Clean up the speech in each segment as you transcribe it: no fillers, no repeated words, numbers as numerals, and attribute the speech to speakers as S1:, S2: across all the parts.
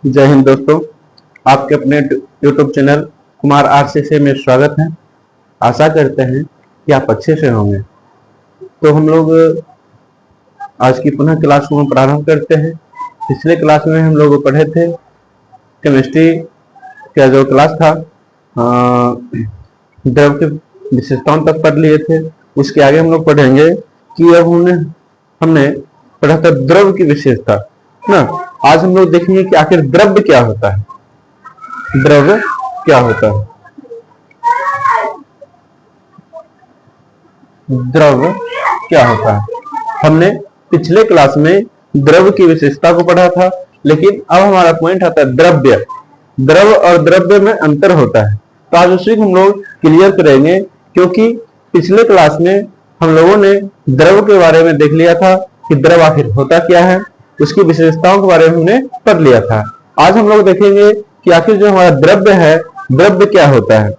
S1: जय हिंद दोस्तों, आपके अपने YouTube चैनल कुमार RCC में स्वागत है। आशा करते हैं कि आप अच्छे से होंगे। तो हम लोग आज की पुनः क्लास को प्रारंभ करते हैं। पिछले क्लास में हम लोग पढ़े थे केमिस्ट्री का जो क्लास था, द्रव के विशेषताओं तक पढ़ लिए थे। उसके आगे हम लोग पढ़ेंगे कि अब हमने पढ़ा था द्रव की विशेषता ना। आज हम लोग देखेंगे कि आखिर द्रव्य क्या होता है। द्रव्य क्या होता है, द्रव्य क्या होता है। हमने पिछले क्लास में द्रव की विशेषता को पढ़ा था, लेकिन अब हमारा पॉइंट आता है द्रव्य। द्रव और द्रव्य में अंतर होता है, तो आज उसी को हम लोग क्लियर करेंगे, क्योंकि पिछले क्लास में हम लोगों ने द्रव के बारे में देख लिया था कि द्रव आखिर होता क्या है, उसकी विशेषताओं के बारे में हमने पढ़ लिया था। आज हम लोग देखेंगे कि आखिर जो हमारा द्रव्य है, द्रव्य क्या होता है।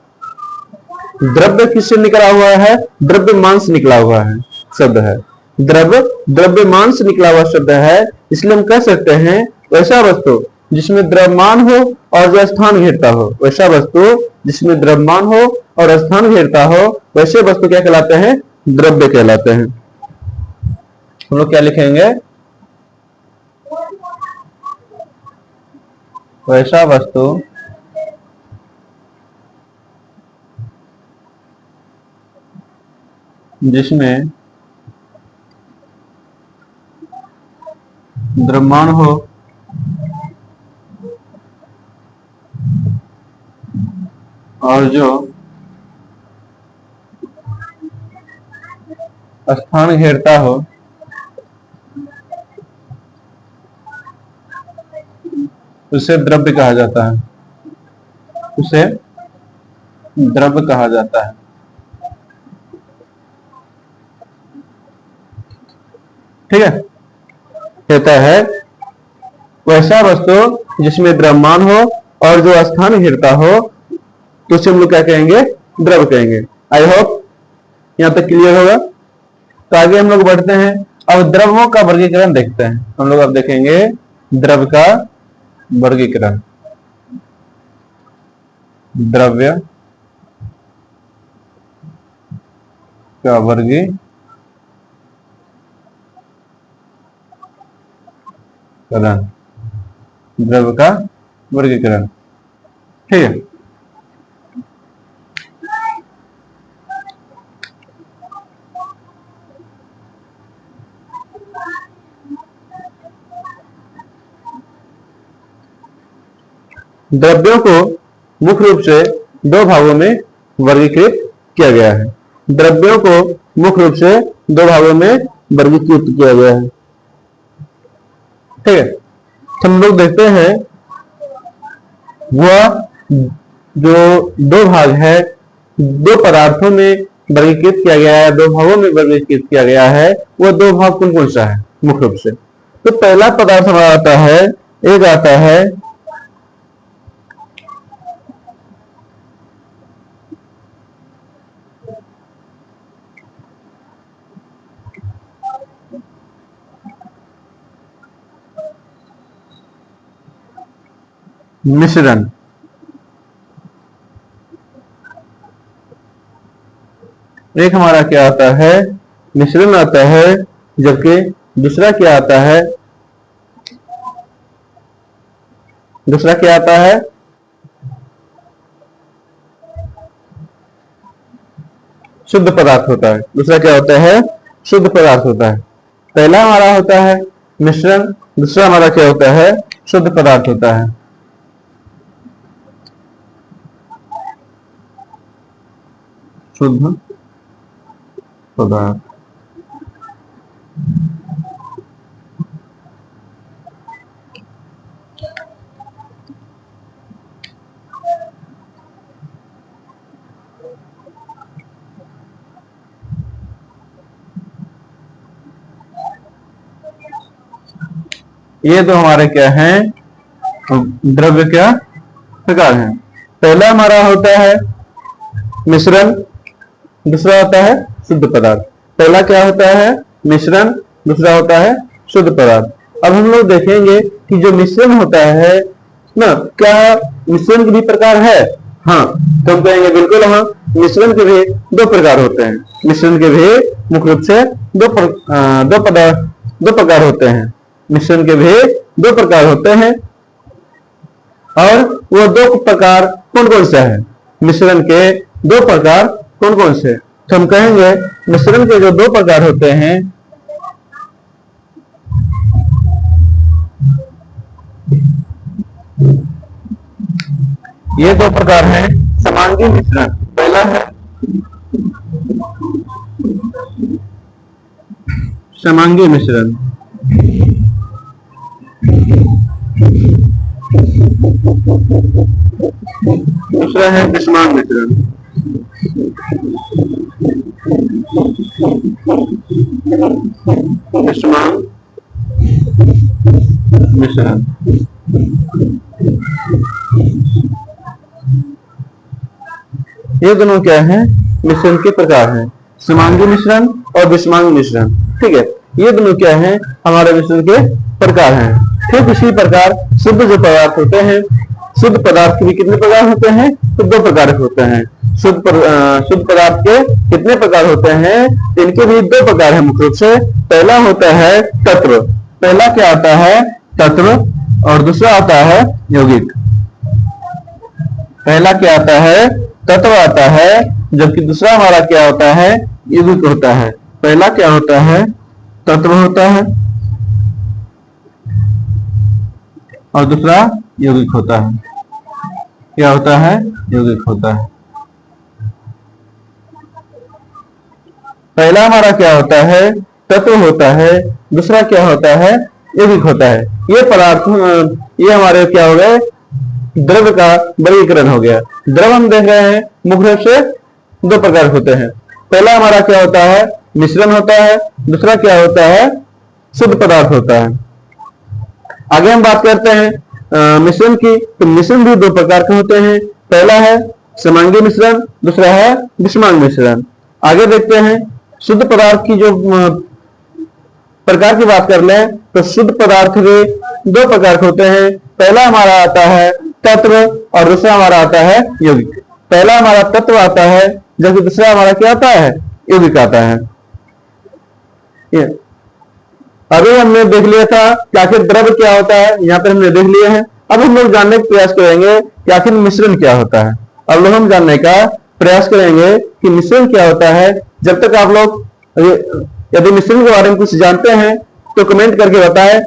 S1: द्रव्य किससे निकला हुआ है? द्रव्यमान से निकला हुआ है शब्द है। द्रव्यमान से निकला हुआ शब्द है, इसलिए हम कह सकते हैं वैसा वस्तु जिसमें द्रव्यमान हो और जो स्थान घेरता हो। वैसा वस्तु जिसमें द्रव्यमान हो और स्थान घेरता हो, वैसे वस्तु क्या कहलाते हैं? द्रव्य कहलाते हैं। हम लोग क्या लिखेंगे? वैसा वस्तु जिसमें द्रव्यमान हो और जो स्थान घेरता हो, उसे द्रव्य कहा जाता है। उसे द्रव्य कहा जाता है। ठीक है, कहता है वैसा वस्तु जिसमें द्रव्यमान हो और जो स्थान घेरता हो, तो उसे हम लोग क्या कहेंगे? द्रव कहेंगे। आई होप यहां तक क्लियर होगा। तो आगे हम लोग बढ़ते हैं। अब द्रवों का वर्गीकरण देखते हैं। हम लोग अब देखेंगे द्रव का वर्गीकरण। द्रव्य का वर्गीकरण, द्रव का वर्गीकरण। ठीक है, द्रव्यों को मुख्य रूप से दो भागों में वर्गीकृत किया गया है। द्रव्यों को मुख्य रूप से दो भागों में वर्गीकृत किया गया है। ठीक है, तो हम लोग देखते हैं वह जो दो भाग है, दो पदार्थों में वर्गीकृत किया गया है, दो भागों में वर्गीकृत किया गया है। वह दो भाग कौन कौन सा है मुख्य रूप से? तो पहला पदार्थ हमारा आता है, एक आता है मिश्रण। एक हमारा क्या आता है? मिश्रण आता है। जबकि दूसरा क्या आता है? दूसरा क्या आता है? शुद्ध पदार्थ होता है। दूसरा क्या होता है? शुद्ध पदार्थ होता है। पहला हमारा होता है मिश्रण, दूसरा हमारा क्या होता है? शुद्ध पदार्थ होता है। शुद्ध पदार्थ। ये तो हमारे क्या हैं? द्रव्य क्या प्रकार हैं। पहला हमारा होता है मिश्रण, दूसरा होता है शुद्ध पदार्थ। पहला क्या होता है? मिश्रण, दूसरा होता है शुद्ध पदार्थ। अब हम लोग देखेंगे कि जो मिश्रण होता है ना। क्या मिश्रण के भी प्रकार है? हाँ, तो हम कहेंगे बिल्कुल हाँ, मिश्रण के भी दो प्रकार होते हैं। मिश्रण के भी मुख्य रूप से दो प्रकार होते हैं। मिश्रण के भी दो प्रकार होते हैं, और वो दो प्रकार कौन कौन से हैं? मिश्रण के दो प्रकार कौन कौन से? तो हम कहेंगे मिश्रण के जो दो प्रकार होते हैं, ये दो प्रकार हैं समांगी मिश्रण। पहला है समांगी मिश्रण, दूसरा है विषमांग मिश्रण। विषमांग मिश्रण, ये दोनों क्या है? मिश्रण के प्रकार हैं, समांगी मिश्रण और विषमांग मिश्रण। ठीक है, ये दोनों क्या है? हमारे मिश्रण के प्रकार हैं। ठीक इसी प्रकार शुद्ध जो पदार्थ होते हैं, शुद्ध पदार्थ के भी कितने प्रकार होते हैं? तो दो प्रकार होते हैं। शुद्ध पदार्थ के कितने प्रकार होते हैं? इनके भी दो प्रकार हैं मुख्य रूप से। पहला होता है तत्व। पहला क्या आता है? तत्व, और दूसरा आता है यौगिक। पहला क्या आता है? तत्व आता है, जबकि दूसरा हमारा क्या होता है? यौगिक होता है। पहला क्या होता है? तत्व होता है, और दूसरा यौगिक होता है। क्या होता है? यौगिक होता है। पहला हमारा क्या होता है? तत्व होता है, दूसरा क्या होता है? यौगिक होता है। ये पदार्थ, ये हमारे क्या हो गए? द्रव्य का वर्गीकरण हो गया। द्रव हम देख रहे हैं मुख्य रूप से दो प्रकार होते हैं। पहला हमारा क्या होता है? मिश्रण होता है, दूसरा क्या होता है? शुद्ध पदार्थ होता है। आगे हम बात करते हैं मिश्रण की। तो मिश्रण भी दो प्रकार के होते हैं। पहला है समांगी मिश्रण, दूसरा है विषमांग मिश्रण। आगे देखते हैं शुद्ध पदार्थ की जो प्रकार की बात कर लें, तो शुद्ध पदार्थ के दो प्रकार के होते हैं। पहला हमारा आता है तत्व, और दूसरा हमारा आता है यौगिक। पहला हमारा तत्व आता है, जबकि दूसरा हमारा क्या आता है? यौगिक आता है। अभी हमने देख लिया था कि आखिर द्रव्य क्या होता है, यहाँ पर हमने देख लिए हैं। अब हम लोग जानने का प्रयास करेंगे कि आखिर मिश्रण क्या होता है। अब लोग हम जानने का प्रयास करेंगे कि मिश्रण क्या होता है। जब तक आप लोग यदि मिश्रण के बारे में कुछ जानते हैं तो कमेंट करके बताएं।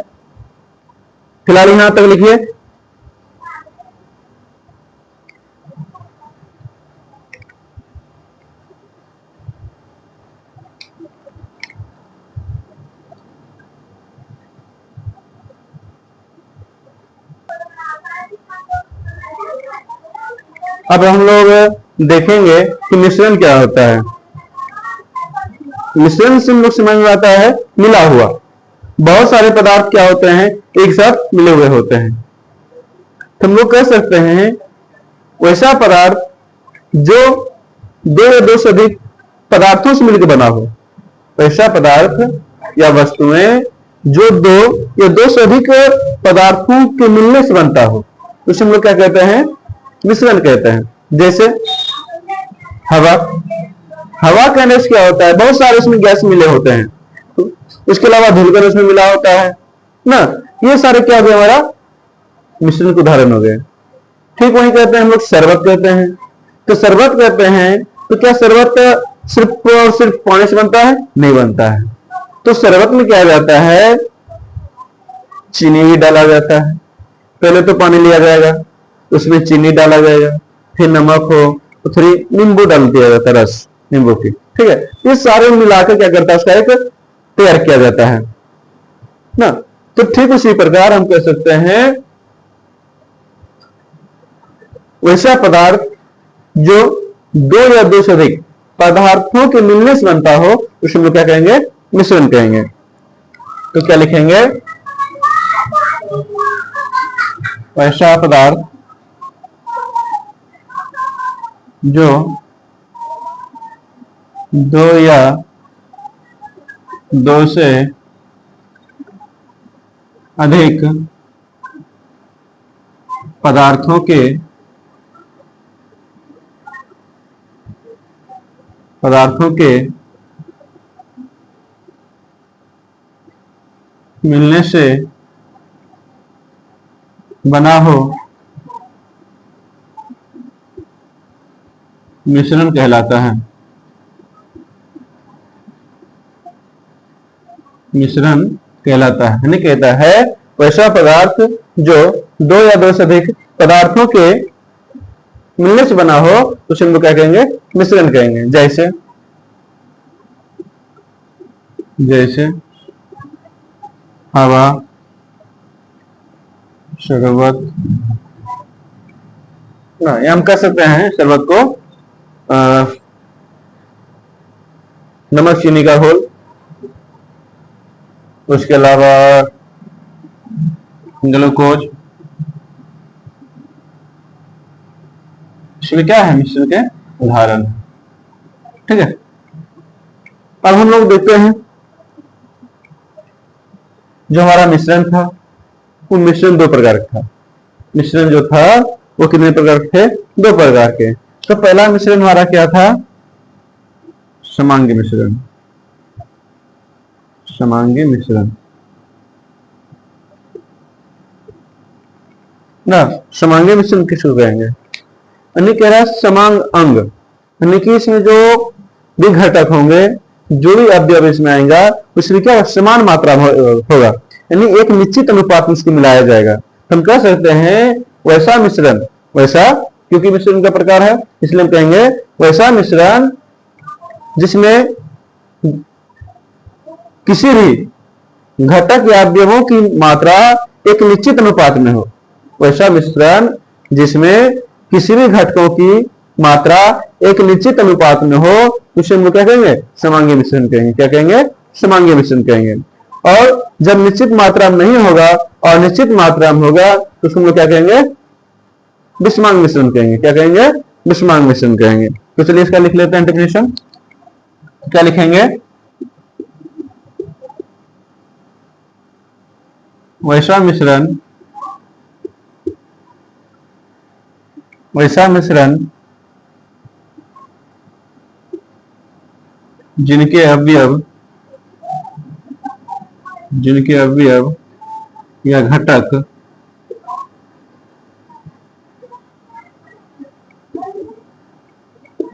S1: फिलहाल यहां तक लिखिए। अब हम लोग देखेंगे कि मिश्रण क्या होता है। मिश्रण से हम लोग समझ में आता है मिला हुआ। बहुत सारे पदार्थ क्या होते हैं? एक साथ मिले हुए होते हैं। तो हम लोग कह सकते हैं वैसा पदार्थ जो दो या दो से अधिक पदार्थों से मिलकर बना हो। वैसा पदार्थ या वस्तुएं जो दो या दो से अधिक पदार्थों के मिलने से बनता हो, उसे हम लोग क्या कहते हैं? मिश्रण कहते हैं। जैसे हवा। हवा कहने से क्या होता है? बहुत सारे उसमें गैस मिले होते हैं। उसके अलावा धुलकर उसमें मिला होता है ना। ये सारे क्या हो गए? हमारा मिश्रण के उदाहरण हो गए। ठीक वही कहते हैं हम लोग शरबत कहते हैं। तो शरबत कहते हैं, तो क्या शरबत सिर्फ और सिर्फ पानी से बनता है? नहीं बनता है। तो शरबत में क्या जाता है? चीनी भी डाला जाता है। पहले तो पानी लिया जाएगा, उसमें चीनी डाला जाएगा, फिर नमक हो तो थोड़ी नींबू डाल दिया जाता है, रस नींबू की। ठीक है, ये सारे मिलाकर क्या करता है? उसका एक तैयार किया जाता है ना। तो ठीक उसी प्रकार हम कह सकते हैं वैसा पदार्थ जो दो या दो से अधिक पदार्थों के मिलने से बनता हो, उसे हम लोग क्या कहेंगे? मिश्रण कहेंगे। तो क्या लिखेंगे? वैसा पदार्थ जो दो या दो से अधिक पदार्थों के मिलने से बना हो मिश्रण कहलाता है। मिश्रण कहलाता है, यानी कहता है वैसा पदार्थ जो दो या दो से अधिक पदार्थों के मिलने से बना हो उसे हम लोग क्या कहेंगे? मिश्रण कहेंगे। जैसे हवा, शरबत ना, ये हम कह सकते हैं शरबत को नमक चीनी का घोल, उसके अलावा ग्लूकोज, इसमें क्या है? मिश्रण के उदाहरण। ठीक है, अब हम लोग देखते हैं जो हमारा मिश्रण था वो मिश्रण दो प्रकार का था। मिश्रण जो था वो कितने प्रकार के थे? दो प्रकार के। तो पहला मिश्रण हमारा क्या था? समांगी मिश्रण। समांगी मिश्रण ना, समांगी मिश्रण किसको कहेंगे? यानी कह रहा है समांग अंग, यानी कि इसमें जो भी घटक होंगे, जो भी अवयव इसमें आएगा उसमें क्या समान मात्रा में होगा, यानी एक निश्चित अनुपात में इसको मिलाया जाएगा। तो हम कह सकते हैं वैसा मिश्रण, वैसा क्योंकि मिश्रण का प्रकार है इसलिए हम कहेंगे वैसा मिश्रण जिसमें किसी भी घटक या अवयवों की मात्रा एक निश्चित अनुपात में हो। वैसा मिश्रण जिसमें किसी भी घटकों की मात्रा एक निश्चित अनुपात में हो उसे हम लोग क्या कहेंगे? समांगी मिश्रण कहेंगे। क्या कहेंगे? समांगी मिश्रण कहेंगे। और जब निश्चित मात्रा में नहीं होगा और निश्चित मात्रा में होगा तो उसको हम लोग क्या कहेंगे? विषमांग मिश्रण कहेंगे। क्या कहेंगे? विषमांग मिश्रण कहेंगे। तो चलिए इसका लिख लेते हैं डेफिनेशन। क्या लिखेंगे? वैसा मिश्रण जिनके अवयव या घटक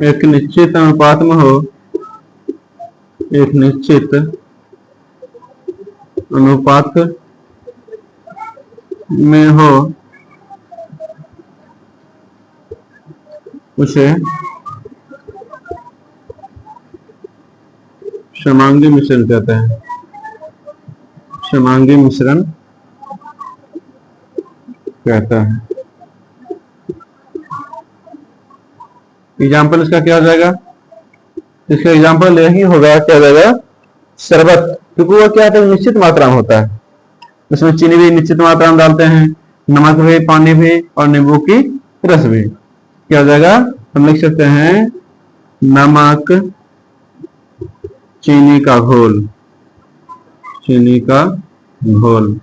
S1: एक निश्चित अनुपात में हो, एक निश्चित अनुपात में हो उसे समांगी मिश्रण कहते हैं। समांगी मिश्रण कहता है। एग्जाम्पल इसका क्या हो जाएगा? इसका एग्जाम्पल यही होगा, क्या हो जाएगा? शरबत, क्योंकि वो क्या है निश्चित मात्रा में होता है। उसमें चीनी भी निश्चित मात्रा में डालते हैं, नमक भी, पानी भी और नींबू की रस भी। क्या हो जाएगा? हम लिख सकते हैं नमक चीनी का घोल। चीनी का घोल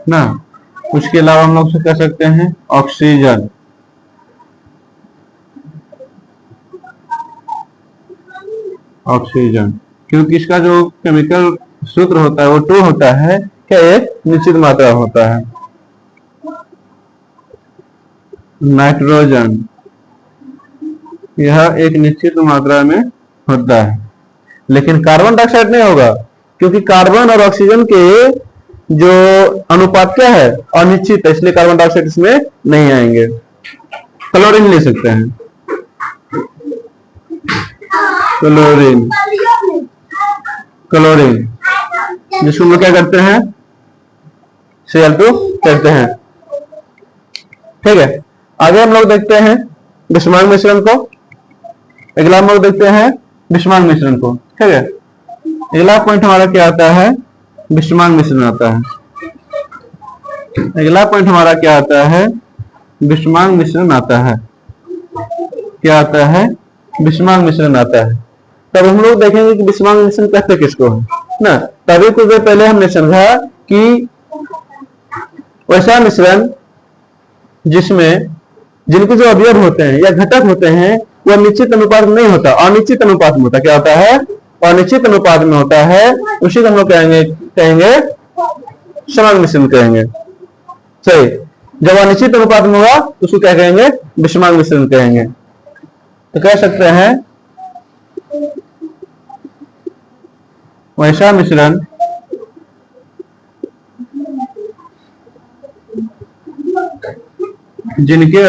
S1: ना। उसके अलावा हम लोग से कह सकते हैं ऑक्सीजन। ऑक्सीजन क्योंकि इसका जो केमिकल सूत्र होता है वो 2 होता है, क्या एक निश्चित मात्रा होता है। नाइट्रोजन, यह एक निश्चित मात्रा में होता है, लेकिन कार्बन डाइऑक्साइड नहीं होगा क्योंकि कार्बन और ऑक्सीजन के जो अनुपात क्या है? अनिश्चित है, इसलिए कार्बन डाइऑक्साइड इसमें नहीं आएंगे। क्लोरीन ले सकते हैं। क्लोरीन जिसको हम लोग क्या करते हैं? Cl2 कहते हैं। ठीक है, आगे हम लोग देखते हैं विषमांग मिश्रण को। अगला हम लोग देखते हैं विषमांग मिश्रण को। ठीक है, अगला पॉइंट हमारा क्या आता है? विषमांग मिश्रण आता है। अगला पॉइंट हमारा क्या आता है? विषमांग मिश्रण आता है। क्या आता है? विषमांग मिश्रण आता है। तब हम लोग देखेंगे कि विषमांग मिश्रण कहते किसको है ना। तभी कुछ देर पहले हमने समझा कि वैसा मिश्रण जिसमें जिनके जो अवयव होते हैं या घटक होते हैं वह निश्चित अनुपात में नहीं होता, अनिश्चित अनुपात में होता। क्या होता है? अनिश्चित अनुपात में होता है। उसी को हम लोग कहेंगे समान मिश्रण कहेंगे। सही। जब अनिश्चित अनुपात में होगा तो उसको क्या कहेंगे? विषमान मिश्रण कहेंगे। तो कह सकते हैं वैसा मिश्रण जिनके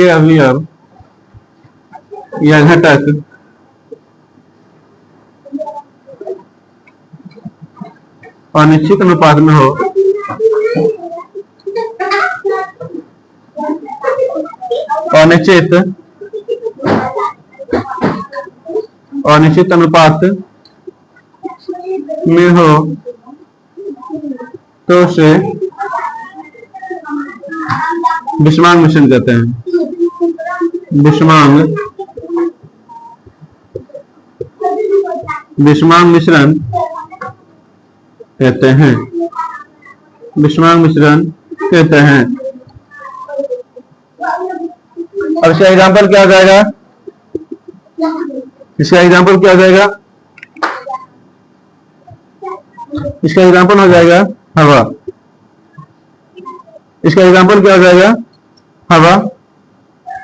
S1: अवयव या घटक अनिश्चित अनुपात में हो, अनिश्चित अनुपात में हो तो उसे विषमांग मिश्रण कहते हैं। विषमांग मिश्रण कहते हैं। विषमांग मिश्रण कहते हैं। अब इसका एग्जाम्पल क्या हो जाएगा? इसका एग्जाम्पल क्या हो जाएगा? इसका एग्जाम्पल हो जाएगा हवा। इसका एग्जाम्पल क्या हो जाएगा? हवा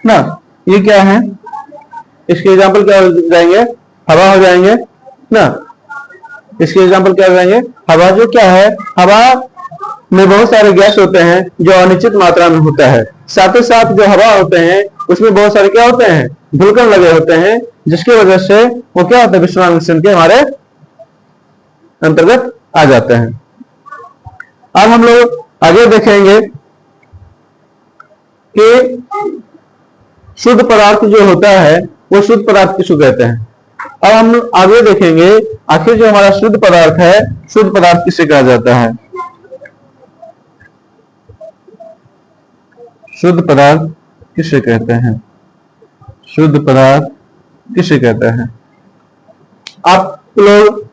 S1: ना। ये क्या है? इसके एग्जाम्पल क्या हो जाएंगे? हवा हो जाएंगे ना। इसके एग्जाम्पल क्या हो जाएंगे? हवा। जो क्या है? हवा में बहुत सारे गैस होते हैं जो अनिश्चित मात्रा में होता है। साथ ही साथ जो हवा होते हैं उसमें बहुत सारे क्या होते हैं? धुलकण लगे होते हैं, जिसकी वजह से वो क्या होता है? विषमान मिश्रण के हमारे अंतर्गत आ जाते हैं। अब हम लोग आगे देखेंगे कि शुद्ध पदार्थ जो होता है वो शुद्ध पदार्थ किसको कहते हैं। अब हम आगे देखेंगे आखिर जो हमारा शुद्ध पदार्थ है, शुद्ध पदार्थ किसे कहा जाता है। शुद्ध पदार्थ किसे कहते हैं? शुद्ध पदार्थ किसे कहते हैं? आप लोग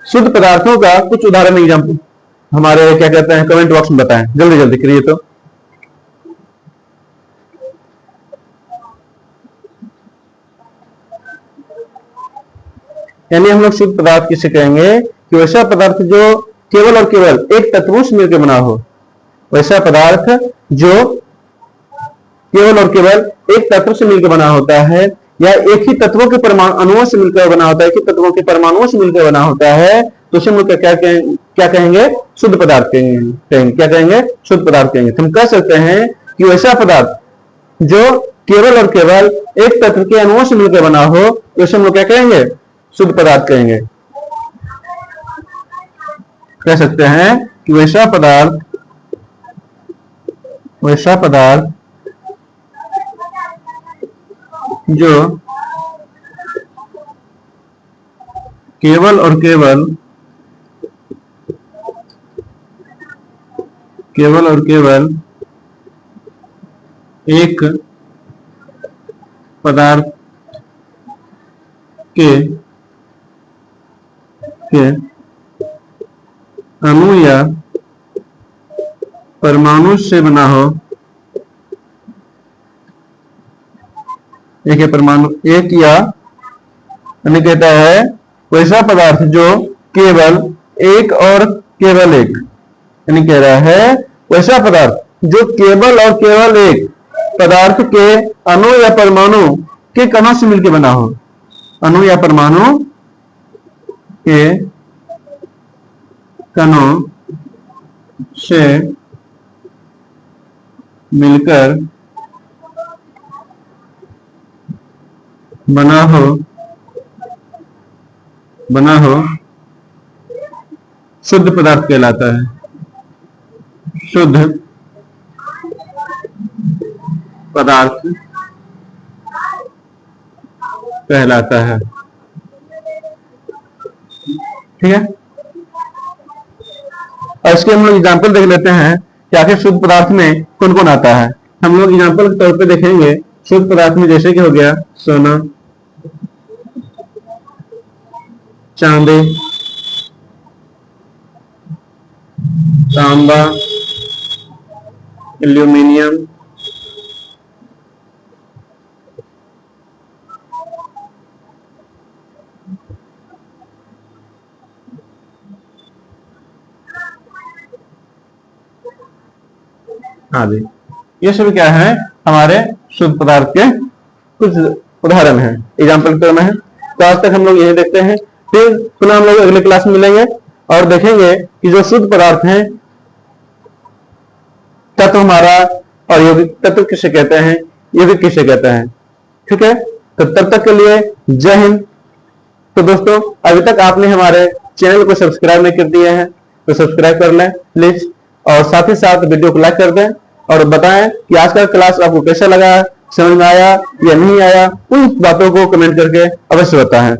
S1: शुद्ध पदार्थों का कुछ उदाहरण एग्जाम्पल हमारे क्या कहते हैं कमेंट बॉक्स में बताएं। जल्दी जल्दी करिए। तो यानी हम लोग शुद्ध पदार्थ किसे कहेंगे कि वैसा पदार्थ जो केवल और केवल एक तत्वों से मिलकर बना हो। वैसा पदार्थ जो केवल और केवल एक तत्व से मिलकर बना होता है या एक ही तत्वों के अणुओं से मिलकर बना होता है, एक ही तत्वों के परमाणुओं से मिलकर बना होता है, तो उसे हम लोग क्या कहेंगे? शुद्ध पदार्थ कहेंगे। क्या कहेंगे? शुद्ध पदार्थ कहेंगे। हम कह सकते हैं कि वैसा पदार्थ जो केवल और केवल एक तत्व के अणुओं से मिलकर बना हो, तो उसे हम लोग क्या कहेंगे? शुद्ध पदार्थ कहेंगे। कह सकते हैं कि वैसा पदार्थ जो केवल और केवल एक पदार्थ के अणु या परमाणु से बना हो। एक है परमाणु, एक या यानी कहता है वैसा पदार्थ जो केवल एक और केवल एक, यानी कह रहा है वैसा पदार्थ जो केवल और केवल एक पदार्थ के अणु या परमाणु के कणों से मिलकर बना हो। अणु या परमाणु के कणों से मिलकर बना हो शुद्ध पदार्थ कहलाता है। शुद्ध पदार्थ कहलाता है। ठीक है। और इसके हम लोग एग्जाम्पल देख लेते हैं कि आखिर शुद्ध पदार्थ में कौन कौन आता है। हम लोग एग्जाम्पल के तौर पे देखेंगे शुद्ध पदार्थ में जैसे कि हो गया सोना, चांदी, तांबा, एल्यूमिनियम, आदि। ये सब क्या है, हमारे शुद्ध पदार्थ के कुछ उदाहरण हैं, एग्जाम्पल टर्म है। तो आज तक हम लोग यही देखते हैं, फिर पुनः हम लोग अगले क्लास में मिलेंगे और देखेंगे कि जो शुद्ध पदार्थ हैं, तत्व हमारा और यौगिक तत्व किसे कहते हैं, यौगिक किसे कहते हैं। ठीक है, तो तब तक के लिए जय हिंद। तो दोस्तों, अभी तक आपने हमारे चैनल को सब्सक्राइब नहीं कर दिए हैं तो सब्सक्राइब कर लें प्लीज, और साथ ही साथ वीडियो को लाइक कर दें और बताएं कि आज का क्लास आपको कैसा लगा, समझ में आया या नहीं आया। उन बातों को कमेंट करके अवश्य बताएं।